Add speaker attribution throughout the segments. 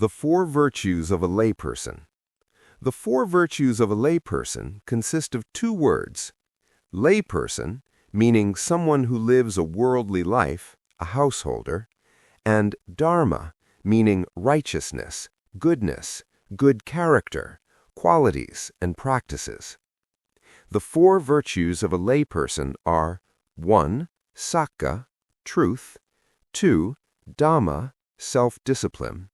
Speaker 1: The four virtues of a layperson. The four virtues of a layperson consist of two words: layperson, meaning someone who lives a worldly life, a householder, and Dharma, meaning righteousness, goodness, good character, qualities, and practices. The four virtues of a layperson are 1. Sacca, truth; 2. Dama, self-discipline;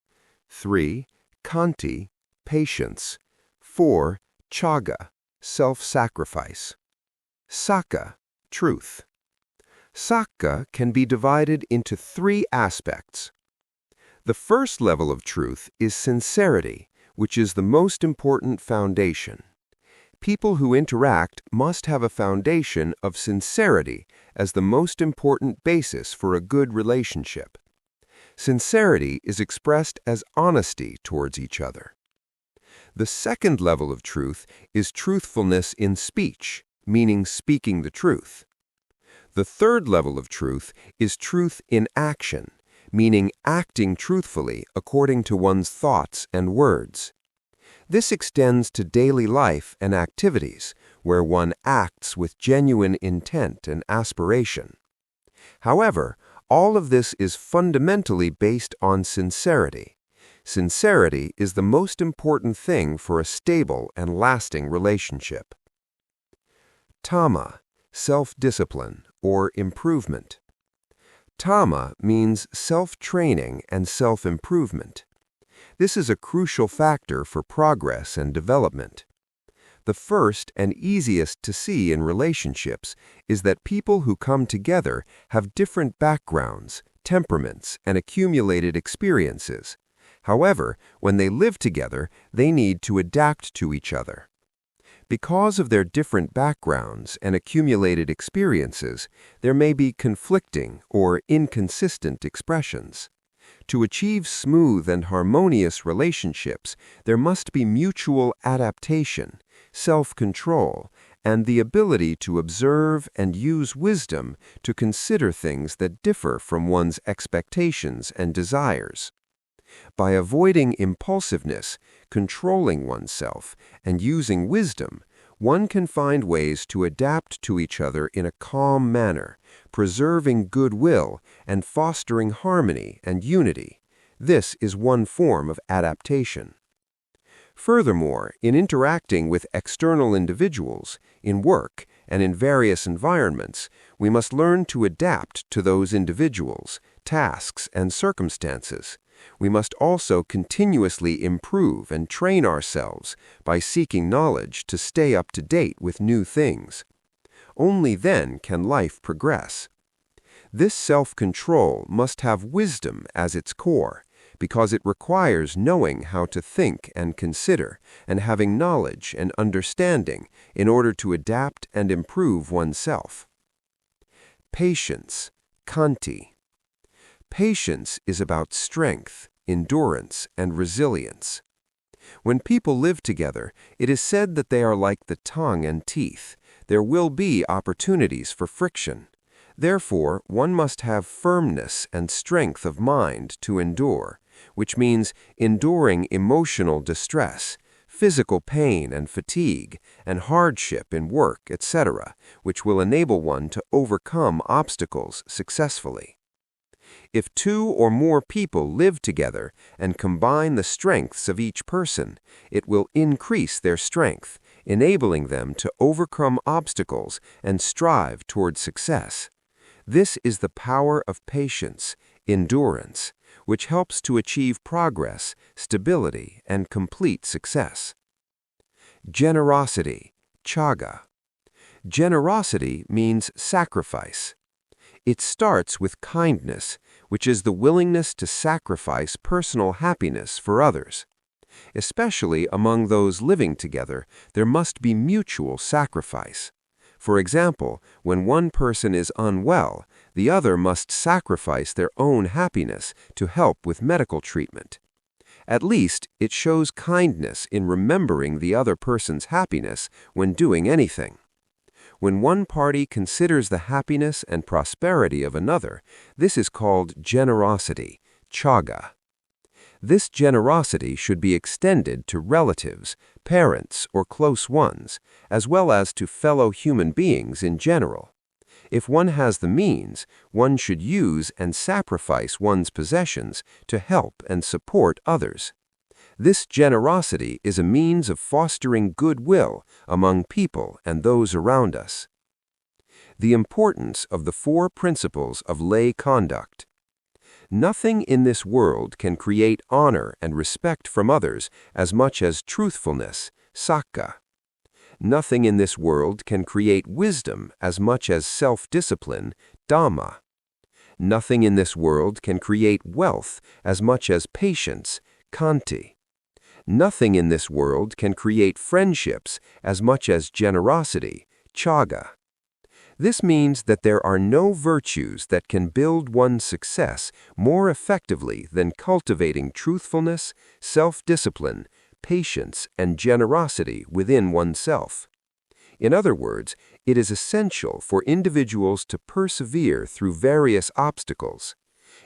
Speaker 1: 3. Khanti, patience; 4. Caga, self-sacrifice. Sacca, truth. Sacca can be divided into three aspects. The first level of truth is sincerity, which is the most important foundation. People who interact must have a foundation of sincerity as the most important basis for a good relationship. Sincerity is expressed as honesty towards each other. The second level of truth is truthfulness in speech, meaning speaking the truth. The third level of truth is truth in action, meaning acting truthfully according to one's thoughts and words. This extends to daily life and activities, where one acts with genuine intent and aspiration. However, all of this is fundamentally based on sincerity. Sincerity is the most important thing for a stable and lasting relationship. Dhamma, self-discipline or improvement. Dhamma means self-training and self-improvement. This is a crucial factor for progress and development. The first and easiest to see in relationships is that people who come together have different backgrounds, temperaments, and accumulated experiences. However, when they live together, they need to adapt to each other. Because of their different backgrounds and accumulated experiences, there may be conflicting or inconsistent expressions. To achieve smooth and harmonious relationships, there must be mutual adaptation, self-control, and the ability to observe and use wisdom to consider things that differ from one's expectations and desires. By avoiding impulsiveness, controlling oneself, and using wisdom, one can find ways to adapt to each other in a calm manner, preserving goodwill and fostering harmony and unity. This is one form of adaptation. Furthermore, in interacting with external individuals, in work, and in various environments, we must learn to adapt to those individuals, tasks, and circumstances. We must also continuously improve and train ourselves by seeking knowledge to stay up to date with new things. Only then can life progress. This self-control must have wisdom as its core, because it requires knowing how to think and consider, and having knowledge and understanding in order to adapt and improve oneself. Patience, Khanti. Patience is about strength, endurance, and resilience. When people live together, it is said that they are like the tongue and teeth. There will be opportunities for friction. Therefore, one must have firmness and strength of mind to endure, which means enduring emotional distress, physical pain and fatigue, and hardship in work, etc., which will enable one to overcome obstacles successfully. If two or more people live together and combine the strengths of each person, it will increase their strength, enabling them to overcome obstacles and strive toward success. This is the power of patience, endurance, which helps to achieve progress, stability, and complete success. Generosity, Caga. Generosity means sacrifice. It starts with kindness, which is the willingness to sacrifice personal happiness for others. Especially among those living together, there must be mutual sacrifice. For example, when one person is unwell, the other must sacrifice their own happiness to help with medical treatment. At least, it shows kindness in remembering the other person's happiness when doing anything. When one party considers the happiness and prosperity of another, this is called generosity, Caga. This generosity should be extended to relatives, parents, or close ones, as well as to fellow human beings in general. If one has the means, one should use and sacrifice one's possessions to help and support others. This generosity is a means of fostering goodwill among people and those around us. The importance of the 4 principles of lay conduct. Nothing in this world can create honor and respect from others as much as truthfulness, Sacca. Nothing in this world can create wisdom as much as self-discipline, Dama. Nothing in this world can create wealth as much as patience, Khanti. Nothing in this world can create friendships as much as generosity, Caga. This means that there are no virtues that can build one's success more effectively than cultivating truthfulness, self-discipline, patience, and generosity within oneself. In other words, it is essential for individuals to persevere through various obstacles.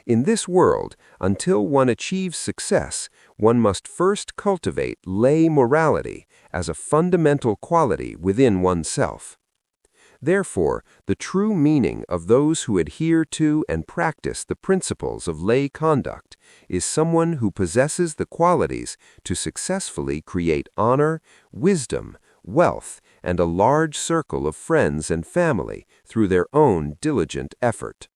Speaker 1: In this world, until one achieves success, one must first cultivate lay morality as a fundamental quality within oneself. Therefore, the true meaning of those who adhere to and practice the principles of lay conduct is someone who possesses the qualities to successfully create honor, wisdom, wealth, and a large circle of friends and family through their own diligent effort.